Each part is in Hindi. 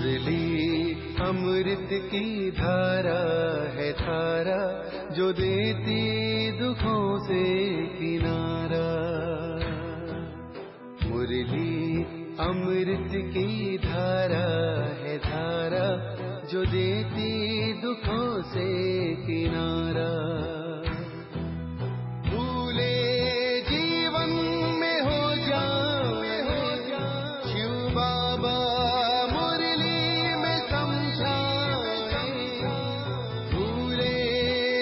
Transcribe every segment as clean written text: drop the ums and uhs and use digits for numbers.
मुरली अमृत की धारा है धारा, जो देती दुखों से किनारा। मुरली अमृत की धारा है धारा, जो देती दुखों से किनारा। भूले जीवन में हो जाए शिव बाबा मुरली में समझाए। भूले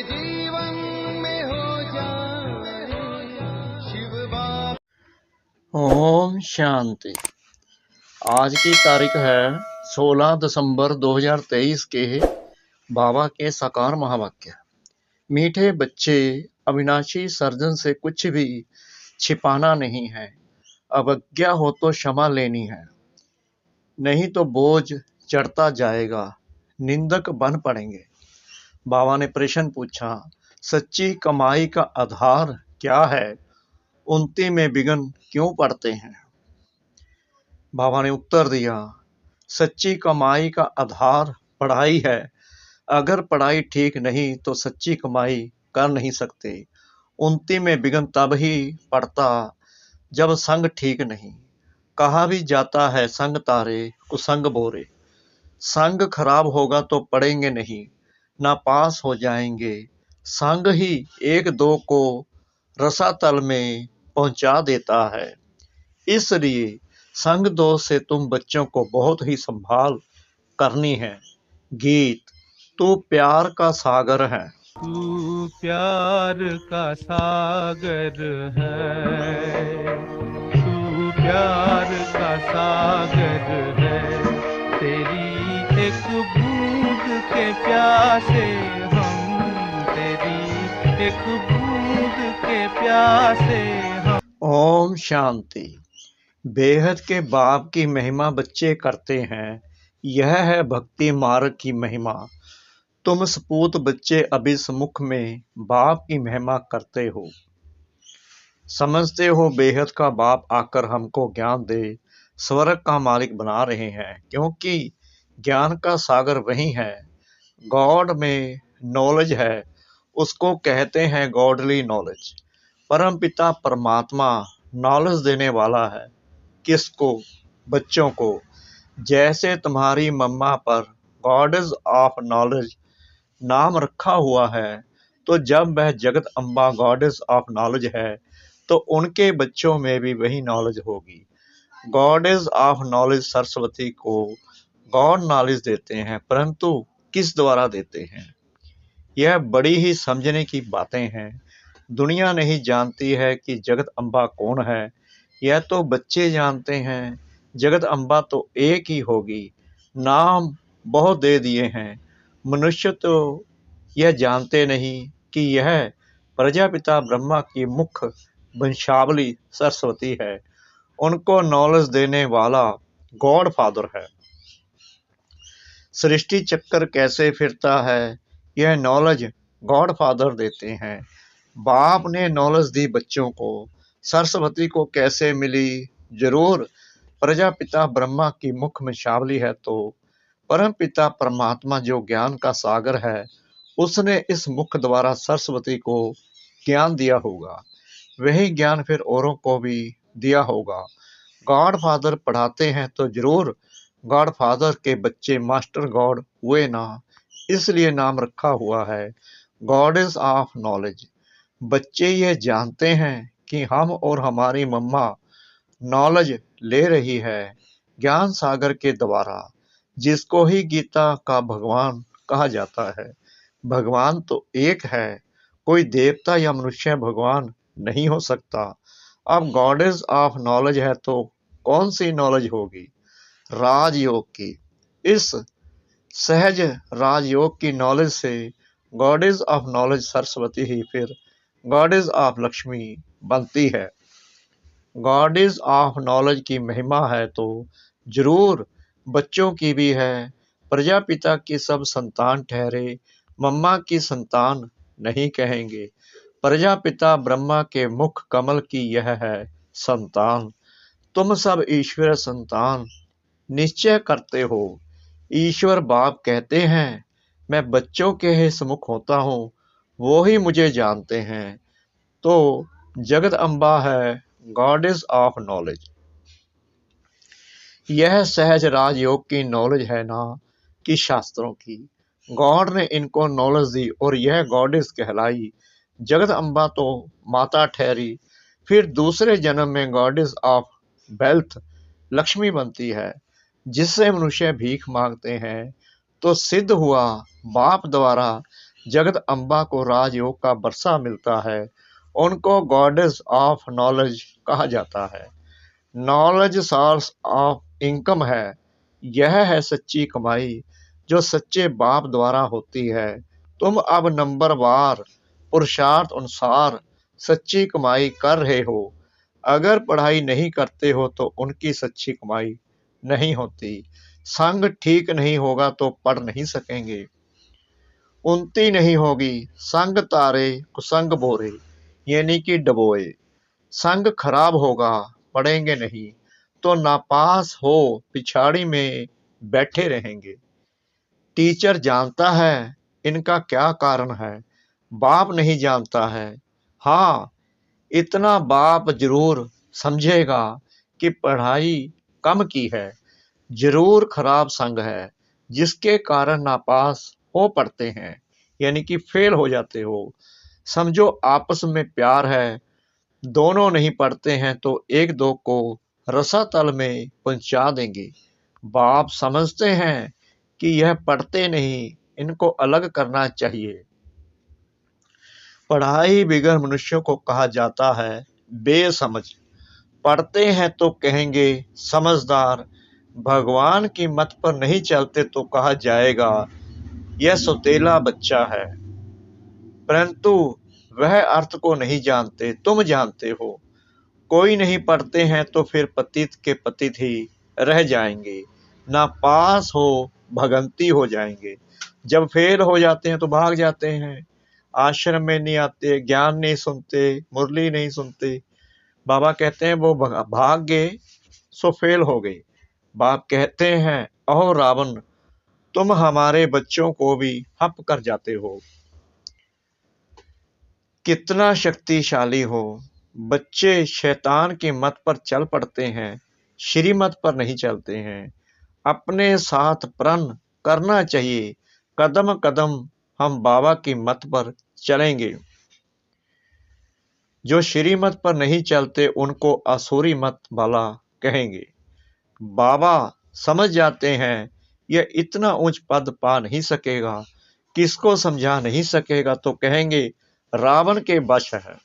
जीवन में हो जाए शिव बाबा। ओम शांति। आज की तारीख है 16 दिसंबर 2023 के बाबा के साकार महावाक्य। मीठे बच्चे, अविनाशी सर्जन से कुछ भी छिपाना नहीं है। अवज्ञा हो तो क्षमा लेनी है, नहीं तो बोझ चढ़ता जाएगा, निंदक बन पड़ेंगे। बाबा ने प्रश्न पूछा, सच्ची कमाई का आधार क्या है? उन्नति में विघ्न क्यों पड़ते हैं? बाबा ने उत्तर दिया, सच्ची कमाई का आधार पढ़ाई है। अगर पढ़ाई ठीक नहीं तो सच्ची कमाई कर नहीं सकते। उन्नति में विघ्न तब ही पड़ता जब संग ठीक नहीं। कहा भी जाता है संग तारे कुसंग बोरे। संग खराब होगा तो पढ़ेंगे नहीं, ना पास हो जाएंगे। संग ही एक दो को रसातल में पहुंचा देता है। इसलिए संग दोष से तुम बच्चों को बहुत ही संभाल करनी है। गीत। तू प्यार का सागर है। तू प्यार का सागर है, तू प्यार का सागर है। तेरी एक बूंद के प्यासे हम, तेरी एक बूंद के प्यासे हम। ओम शांति। बेहद के बाप की महिमा बच्चे करते हैं। यह है भक्ति मार्ग की महिमा। तुम सपूत बच्चे अभी सम्मुख में बाप की महिमा करते हो। समझते हो बेहद का बाप आकर हमको ज्ञान दे, स्वर्ग का मालिक बना रहे हैं, क्योंकि ज्ञान का सागर वही है। गॉड में नॉलेज है, उसको कहते हैं गॉडली नॉलेज। परम पिता परमात्मा नॉलेज देने वाला है। किसको? बच्चों को। जैसे तुम्हारी मम्मा पर गॉडेस ऑफ नॉलेज नाम रखा हुआ है, तो जब वह जगत अम्बा गॉडेस ऑफ नॉलेज है तो उनके बच्चों में भी वही नॉलेज होगी। गॉडेस ऑफ नॉलेज सरस्वती को गॉड नॉलेज देते हैं, परंतु किस द्वारा देते हैं? यह बड़ी ही समझने की बातें हैं। दुनिया नहीं जानती है कि जगत अम्बा कौन है। यह तो बच्चे जानते हैं। जगत अम्बा तो एक ही होगी। नाम बहुत दे दिए हैं। मनुष्य तो यह जानते नहीं कि यह प्रजापिता ब्रह्मा की मुख्य वंशावली सरस्वती है। उनको नॉलेज देने वाला गॉड फादर है। सृष्टि चक्कर कैसे फिरता है, यह नॉलेज गॉड फादर देते हैं। बाप ने नॉलेज दी बच्चों को। सरस्वती को कैसे मिली? जरूर प्रजापिता ब्रह्मा की मुख्य वंशावली है, तो परम पिता परमात्मा जो ज्ञान का सागर है, उसने इस मुख द्वारा सरस्वती को ज्ञान दिया होगा। वही ज्ञान फिर औरों को भी दिया होगा। गॉड फादर पढ़ाते हैं तो जरूर गॉड फादर के बच्चे मास्टर गॉड हुए ना, इसलिए नाम रखा हुआ है गॉडेस ऑफ नॉलेज। बच्चे ये जानते हैं कि हम और हमारी मम्मा नॉलेज ले रही है ज्ञान सागर के द्वारा, जिसको ही गीता का भगवान कहा जाता है। भगवान तो एक है, कोई देवता या मनुष्य भगवान नहीं हो सकता। अब गॉडेस ऑफ नॉलेज है तो कौन सी नॉलेज होगी? राजयोग की। इस सहज राजयोग की नॉलेज से गॉडेस ऑफ नॉलेज सरस्वती ही फिर गॉडेस ऑफ लक्ष्मी बनती है। गॉडेस ऑफ नॉलेज की महिमा है तो जरूर बच्चों की भी है। प्रजापिता की सब संतान ठहरे, मम्मा की संतान नहीं कहेंगे। प्रजापिता ब्रह्मा के मुख कमल की यह है संतान। तुम सब ईश्वर संतान निश्चय करते हो। ईश्वर बाप कहते हैं, मैं बच्चों के ही सम्मुख होता हूँ, वो ही मुझे जानते हैं। तो जगत अम्बा है गॉडेस ऑफ नॉलेज। यह सहज राजयोग की नॉलेज है ना कि शास्त्रों की। गॉड ने इनको नॉलेज दी और यह गॉडेस कहलाई। जगत अम्बा तो माता ठहरी, फिर दूसरे जन्म में गॉडेस ऑफ वेल्थ लक्ष्मी बनती है, जिससे मनुष्य भीख मांगते हैं। तो सिद्ध हुआ बाप द्वारा जगत अम्बा को राजयोग का बरसा मिलता है। उनको गॉडेस ऑफ नॉलेज कहा जाता है। नॉलेज सोर्स ऑफ इनकम है। यह है सच्ची कमाई जो सच्चे बाप द्वारा होती है। तुम अब नंबरवार पुरुषार्थ अनुसार सच्ची कमाई कर रहे हो। अगर पढ़ाई नहीं करते हो तो उनकी सच्ची कमाई नहीं होती। संग ठीक नहीं होगा तो पढ़ नहीं सकेंगे। उन्नति नहीं होगी। संग तारे कुसंग बोरे, यानी कि डबोए। संग खराब होगा, पढ़ेंगे नहीं तो नापास हो पिछाड़ी में बैठे रहेंगे। टीचर जानता है इनका क्या कारण है, बाप नहीं जानता है। हाँ, इतना बाप जरूर समझेगा कि पढ़ाई कम की है, जरूर खराब संग है, जिसके कारण नापास हो पड़ते हैं, यानी कि फेल हो जाते हो। समझो आपस में प्यार है, दोनों नहीं पढ़ते हैं तो एक दो को रसातल में पहुंचा देंगे। बाप समझते हैं कि यह पढ़ते नहीं, इनको अलग करना चाहिए। पढ़ाई बिगड़ मनुष्यों को कहा जाता है बेसमझ। पढ़ते हैं तो कहेंगे समझदार। भगवान की मत पर नहीं चलते तो कहा जाएगा यह सौतेला बच्चा है। परंतु वह अर्थ को नहीं जानते, तुम जानते हो। कोई नहीं पढ़ते हैं तो फिर पतित के पतित ही रह जाएंगे। ना पास हो भगंती हो जाएंगे। जब फेल हो जाते हैं तो भाग जाते हैं, आश्रम में नहीं आते, ज्ञान नहीं सुनते, मुरली नहीं सुनते। बाबा कहते हैं वो भाग गए सो फेल हो गए। बाप कहते हैं अहो रावण, तुम हमारे बच्चों को भी हप कर जाते हो। कितना शक्तिशाली हो। बच्चे शैतान की मत पर चल पड़ते हैं, श्रीमत पर नहीं चलते हैं। अपने साथ प्रण करना चाहिए, कदम कदम हम बाबा की मत पर चलेंगे। जो श्रीमत पर नहीं चलते उनको असुरी मत वाला कहेंगे। बाबा समझ जाते हैं यह इतना ऊंच पद पा नहीं सकेगा, किसको समझा नहीं सकेगा तो कहेंगे रावण के वश है।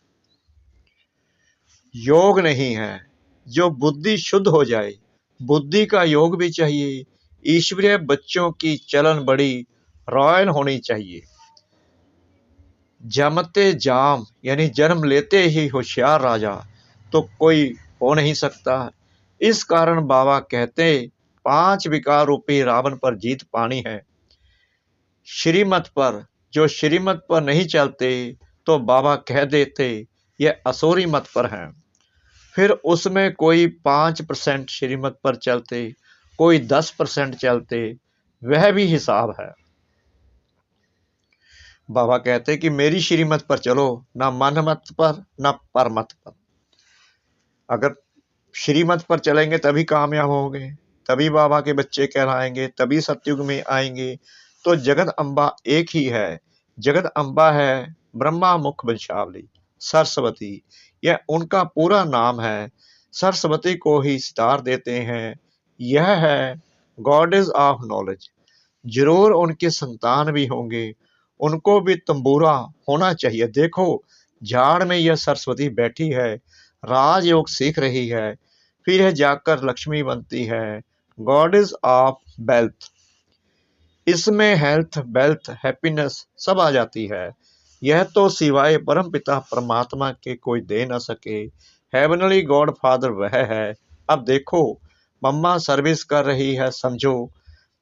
योग नहीं है जो बुद्धि शुद्ध हो जाए। बुद्धि का योग भी चाहिए। ईश्वरीय बच्चों की चलन बड़ी रॉयल होनी चाहिए। जमते जाम यानी जन्म लेते ही होशियार राजा तो कोई हो नहीं सकता। इस कारण बाबा कहते 5 विकार रूपी रावण पर जीत पानी है। श्रीमत पर, जो श्रीमत पर नहीं चलते तो बाबा कह देते यह असुरी मत पर हैं। फिर उसमें कोई 5% श्रीमत पर चलते, कोई 10% चलते, वह भी हिसाब है। बाबा कहते कि मेरी श्रीमत पर चलो, ना मन मत पर ना पर मत पर। अगर श्रीमत पर चलेंगे तभी कामयाब होंगे, तभी बाबा के बच्चे कहलाएंगे, तभी सतयुग में आएंगे। तो जगत अम्बा एक ही है। जगत अम्बा है ब्रह्मा मुख वंशावली सरस्वती, यह उनका पूरा नाम है। सरस्वती को ही सितार देते हैं। यह है गॉडेस ऑफ नॉलेज। जरूर उनके संतान भी होंगे, उनको भी तंबूरा होना चाहिए। देखो झाड़ में यह सरस्वती बैठी है, राजयोग सीख रही है, फिर यह जाकर लक्ष्मी बनती है, गॉडेस ऑफ वेल्थ। इसमें हेल्थ, वेल्थ, हैप्पीनेस सब आ जाती है। यह तो सिवाय परम पिता परमात्मा के कोई दे न सके। हेवनली गॉड फादर वह है। अब देखो मम्मा सर्विस कर रही है, समझो।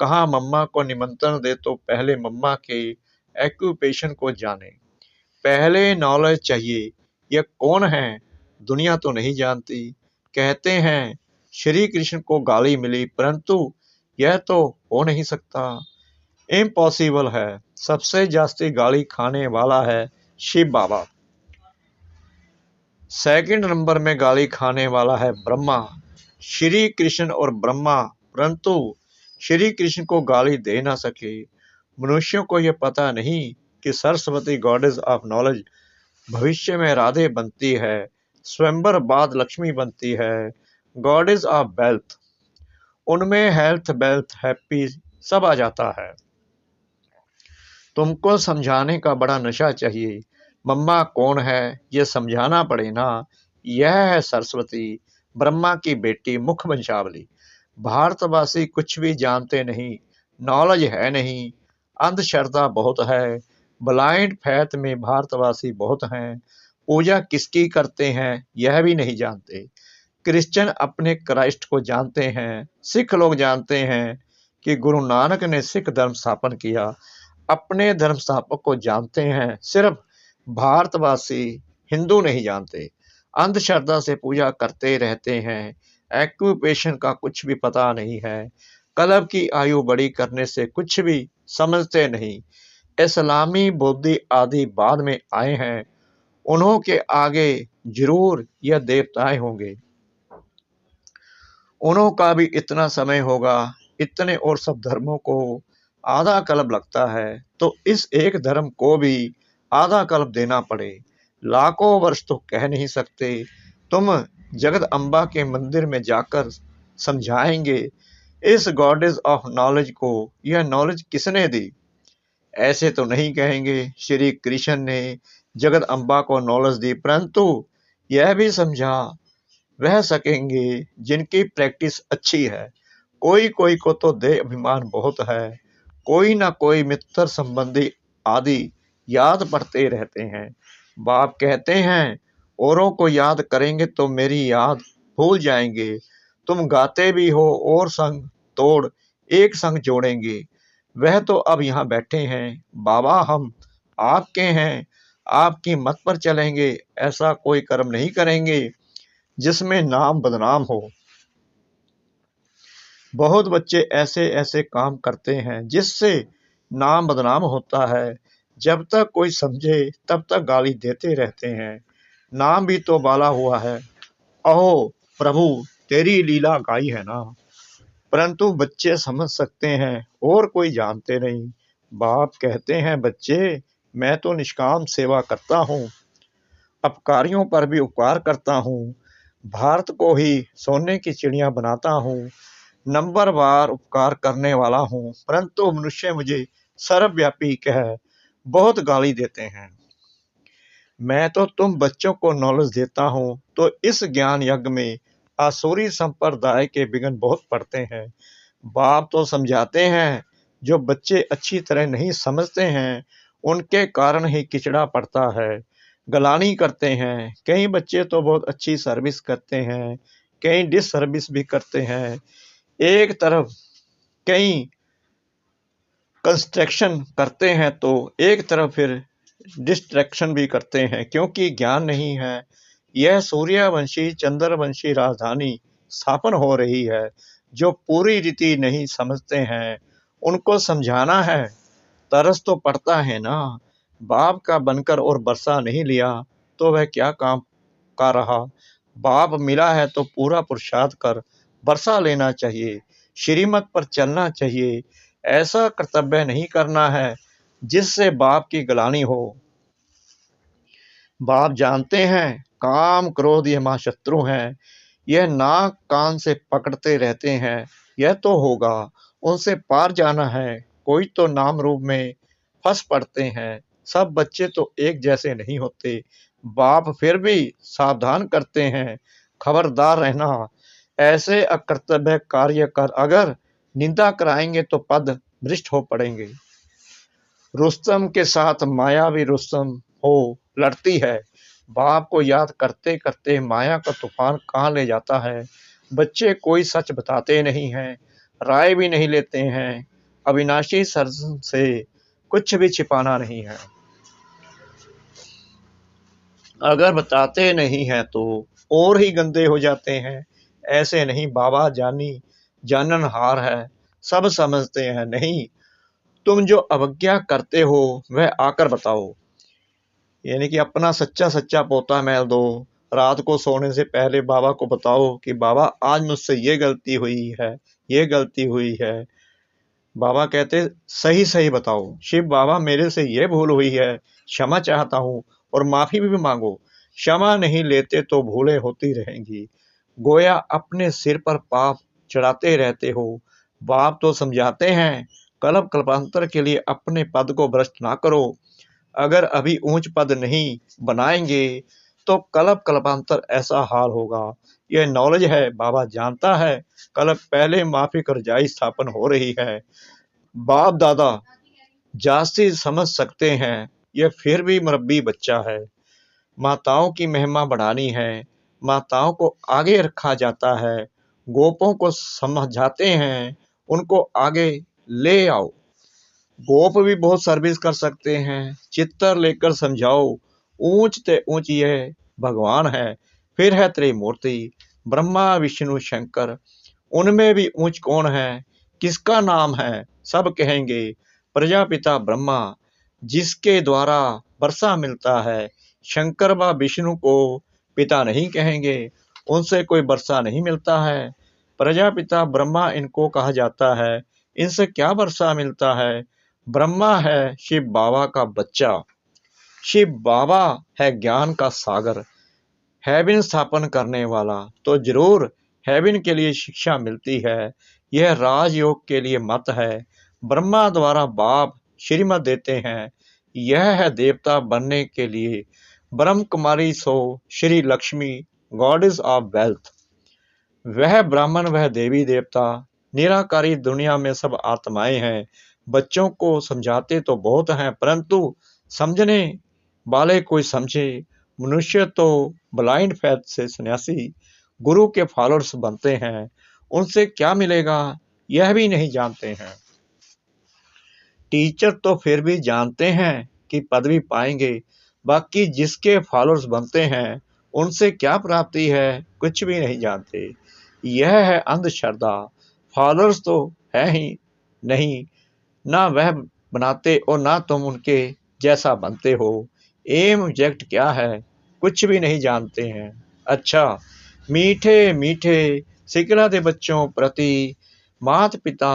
कहाँ मम्मा को निमंत्रण दे तो पहले मम्मा के एक्यूपेशन को जाने, पहले नॉलेज चाहिए। यह कौन है दुनिया तो नहीं जानती। कहते हैं श्री कृष्ण को गाली मिली, परंतु यह तो हो नहीं सकता, इम्पॉसिबल है। सबसे जास्ती गाली खाने वाला है शिव बाबा। सेकंड नंबर में गाली खाने वाला है ब्रह्मा, श्री कृष्ण और ब्रह्मा, परंतु श्री कृष्ण को गाली दे ना सके। मनुष्यों को यह पता नहीं कि सरस्वती गॉडेस ऑफ नॉलेज भविष्य में राधे बनती है, स्वयंवर बाद लक्ष्मी बनती है, गॉडेस ऑफ वेल्थ। उनमें हेल्थ वेल्थ हैप्पी सब आ जाता है। तुमको समझाने का बड़ा नशा चाहिए। मम्मा कौन है ये समझाना पड़े ना। यह है सरस्वती, ब्रह्मा की बेटी, मुख वंशावली। भारतवासी कुछ भी जानते नहीं, नॉलेज है नहीं, अंधश्रद्धा बहुत है, ब्लाइंड फैथ में भारतवासी बहुत हैं। पूजा किसकी करते हैं यह भी नहीं जानते। क्रिश्चियन अपने क्राइस्ट को जानते हैं, सिख लोग जानते हैं कि गुरु नानक ने सिख धर्म स्थापन किया, अपने धर्म स्थापक को जानते हैं, सिर्फ भारतवासी हिंदू नहीं जानते। अंधश्रद्धा से पूजा करते रहते हैं, एक्यूपेशन का कुछ भी पता नहीं है, कलब की आयु बड़ी करने से कुछ भी समझते नहीं। इस्लामी बुद्धि आदि बाद में आए हैं, उन्हों के आगे जरूर यह देवताएं होंगे, उन्हों का भी इतना समय होगा। इतने और सब धर्मों को आधा कल्प लगता है, तो इस एक धर्म को भी आधा कल्प देना पड़े, लाखों वर्ष तो कह नहीं सकते। तुम जगत अम्बा के मंदिर में जाकर समझाएंगे इस गॉडेस ऑफ नॉलेज को यह नॉलेज किसने दी, ऐसे तो नहीं कहेंगे श्री कृष्ण ने जगत अम्बा को नॉलेज दी, परंतु यह भी समझा वह सकेंगे जिनकी प्रैक्टिस अच्छी है। कोई कोई को तो देह अभिमान बहुत है, कोई ना कोई मित्र संबंधी आदि याद पड़ते रहते हैं। बाप कहते हैं औरों को याद करेंगे तो मेरी याद भूल जाएंगे। तुम गाते भी हो और संग तोड़ एक संग जोड़ेंगे। वह तो अब यहाँ बैठे हैं, बाबा हम आपके हैं, आपकी मत पर चलेंगे, ऐसा कोई कर्म नहीं करेंगे जिसमें नाम बदनाम हो। बहुत बच्चे ऐसे ऐसे काम करते हैं जिससे नाम बदनाम होता है, जब तक कोई समझे तब तक गाली देते रहते हैं। नाम भी तो बाला हुआ है, अहो प्रभु तेरी लीला गाई है ना, परंतु बच्चे समझ सकते हैं और कोई जानते नहीं। बाप कहते हैं बच्चे मैं तो निष्काम सेवा करता हूँ, अपकारियों पर भी उपकार करता हूँ, भारत को ही सोने की चिड़िया बनाता हूँ, नंबरवार उपकार करने वाला हूँ, परंतु मनुष्य मुझे सर्वव्यापी कह बहुत गाली देते हैं। मैं तो तुम बच्चों को नॉलेज देता हूँ, तो इस ज्ञान यज्ञ में आसुरी संप्रदाय के विघ्न बहुत पड़ते हैं। बाप तो समझाते हैं, जो बच्चे अच्छी तरह नहीं समझते हैं उनके कारण ही किचड़ा पड़ता है, गलानी करते हैं। कई बच्चे तो बहुत अच्छी सर्विस करते हैं, कई डिस सर्विस भी करते हैं। एक तरफ कई कंस्ट्रक्शन करते हैं तो एक तरफ फिर डिस्ट्रैक्शन भी करते हैं, क्योंकि ज्ञान नहीं है। यह सूर्यवंशी चंद्रवंशी राजधानी स्थापन हो रही है, जो पूरी रीति नहीं समझते हैं उनको समझाना है। तरस तो पड़ता है ना, बाप का बनकर और बरसा नहीं लिया तो वह क्या काम का रहा। बाप मिला है तो पूरा पुरुषार्थ कर बरसा लेना चाहिए, श्रीमत पर चलना चाहिए। ऐसा कर्तव्य नहीं करना है जिससे बाप की गलानी हो। बाप जानते हैं काम क्रोध ये महाशत्रु हैं, यह नाक कान से पकड़ते रहते हैं। यह तो होगा, उनसे पार जाना है। कोई तो नाम रूप में फंस पड़ते हैं, सब बच्चे तो एक जैसे नहीं होते। बाप फिर भी सावधान करते हैं, खबरदार रहना, ऐसे अकर्तव्य कार्य कर अगर निंदा कराएंगे तो पद भ्रष्ट हो पड़ेंगे। रुस्तम के साथ मायावी रुस्तम हो लड़ती है, बाप को याद करते करते माया का तूफान कहाँ ले जाता है। बच्चे कोई सच बताते नहीं हैं, राय भी नहीं लेते हैं, अविनाशी सर से कुछ भी छिपाना नहीं है। अगर बताते नहीं हैं तो और ही गंदे हो जाते हैं। ऐसे नहीं, बाबा जानी जाननहार है, सब समझते हैं। नहीं, तुम जो अवज्ञा करते हो वह आकर बताओ। यानी कि अपना सच्चा सच्चा पोता मेल दो। रात को सोने से पहले बाबा को बताओ कि बाबा आज मुझसे ये गलती हुई है, ये गलती हुई है। बाबा कहते सही सही बताओ। शिव बाबा मेरे से ये भूल हुई है, क्षमा चाहता हूँ और माफी भी मांगो। क्षमा नहीं लेते तो भूलें होती रहेंगी। गोया अपने सिर पर पाप चढ़ाते रहते हो। बाप तो समझाते हैं, कल्प कल्पांतर के लिए अपने पद को भ्रष्ट ना करो। अगर अभी ऊंच पद नहीं बनाएंगे तो कल्प कल्पांतर ऐसा हाल होगा। यह नॉलेज है, बाबा जानता है। कल्प पहले माफी करजाई स्थापन हो रही है। बाप दादा जास्ती समझ सकते हैं, यह फिर भी मुरब्बी बच्चा है। माताओं की महिमा बढ़ानी है, माताओं को आगे रखा जाता है। गोपों को समझाते हैं, उनको आगे ले आओ। गोप भी बहुत सर्विस कर सकते हैं। चित्तर लेकर समझाओ, ऊंच ते ऊंच यह भगवान है। फिर है त्रिमूर्ति, ब्रह्मा विष्णु शंकर। उनमें भी ऊंच कौन है, किसका नाम है? सब कहेंगे प्रजापिता ब्रह्मा, जिसके द्वारा वर्षा मिलता है। शंकर व विष्णु को पिता नहीं कहेंगे, उनसे कोई वर्षा नहीं मिलता है। प्रजापिता ब्रह्मा इनको कहा जाता है, इनसे क्या वर्षा मिलता है? ब्रह्मा है शिव बाबा का बच्चा। शिव बाबा है ज्ञान का सागर, हेवन स्थापन करने वाला। तो जरूर हेवन के लिए शिक्षा मिलती है। यह राजयोग के लिए मत है। ब्रह्मा द्वारा बाप श्रीमत देते हैं। यह है देवता बनने के लिए। ब्रह्म कुमारी सो Shri Lakshmi, goddess of wealth. वह ब्राह्मण, वह देवी देवता, निराकारी दुनिया में सब आत्माएं हैं। बच्चों को समझाते तो बहुत हैं, परंतु समझने वाले कोई समझे। मनुष्य तो ब्लाइंड फेथ से सन्यासी गुरु के फॉलोअर्स बनते हैं, उनसे क्या मिलेगा यह भी नहीं जानते हैं। टीचर तो फिर भी जानते हैं कि पदवी पाएंगे, बाकी जिसके फॉलोअर्स बनते हैं उनसे क्या प्राप्ति है कुछ भी नहीं जानते। यह है अंधश्रद्धा। फॉलोअर्स तो है ही नहीं, ना वह बनाते और ना तुम उनके जैसा बनते हो। एम ऑब्जेक्ट क्या है कुछ भी नहीं जानते हैं। अच्छा, मीठे मीठे सिकला दे बच्चों प्रति माता पिता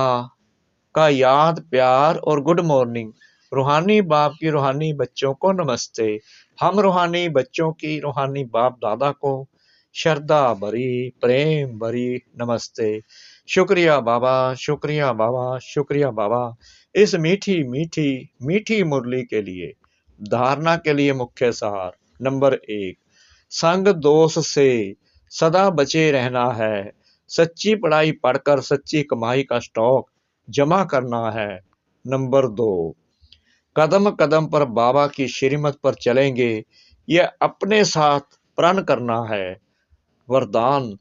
का याद प्यार और गुड मॉर्निंग। रूहानी बाप की रूहानी बच्चों को नमस्ते। हम रूहानी बच्चों की रूहानी बाप दादा को श्रद्धा भरी प्रेम भरी नमस्ते। शुक्रिया बाबा, शुक्रिया बाबा, शुक्रिया बाबा इस मीठी मीठी मीठी मुरली के लिए। धारणा के लिए मुख्य सार नंबर 1, संग दोष से सदा बचे रहना है। सच्ची पढ़ाई पढ़कर सच्ची कमाई का स्टॉक जमा करना है। नंबर 2, कदम कदम पर बाबा की श्रीमत पर चलेंगे, यह अपने साथ प्रण करना है। वरदान,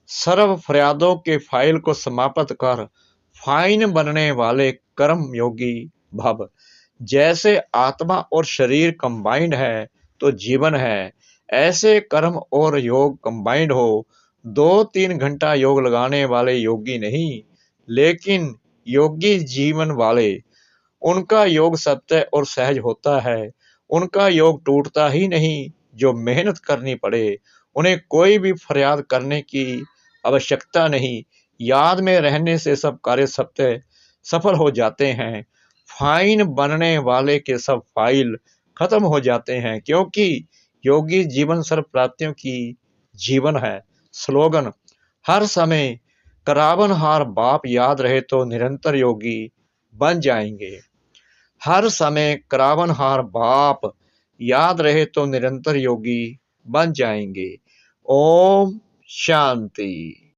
सर्व फरियादों के फाइल को समाप्त कर फाइन बनने वाले कर्म योगी भव। जैसे आत्मा और शरीर कंबाइंड है तो जीवन है, ऐसे कर्म और योग कंबाइंड हो। 2-3 घंटा योग लगाने वाले योगी नहीं, लेकिन योगी जीवन वाले। उनका योग सत्य और सहज होता है। उनका योग टूटता ही नहीं। जो मेहनत करनी पड़े, उन्हें कोई भी फरियाद करने की आवश्यकता नहीं। याद में रहने से सब कार्य सत्य सफल हो जाते हैं। फाइन बनने वाले के सब फाइल खत्म हो जाते हैं, क्योंकि योगी जीवन सर्व प्राप्तियों की जीवन है। स्लोगन, हर समय करावनहार बाप याद रहे तो निरंतर योगी बन जाएंगे। हर समय करावनहार बाप याद रहे तो निरंतर योगी बन जाएंगे। ओम शांति।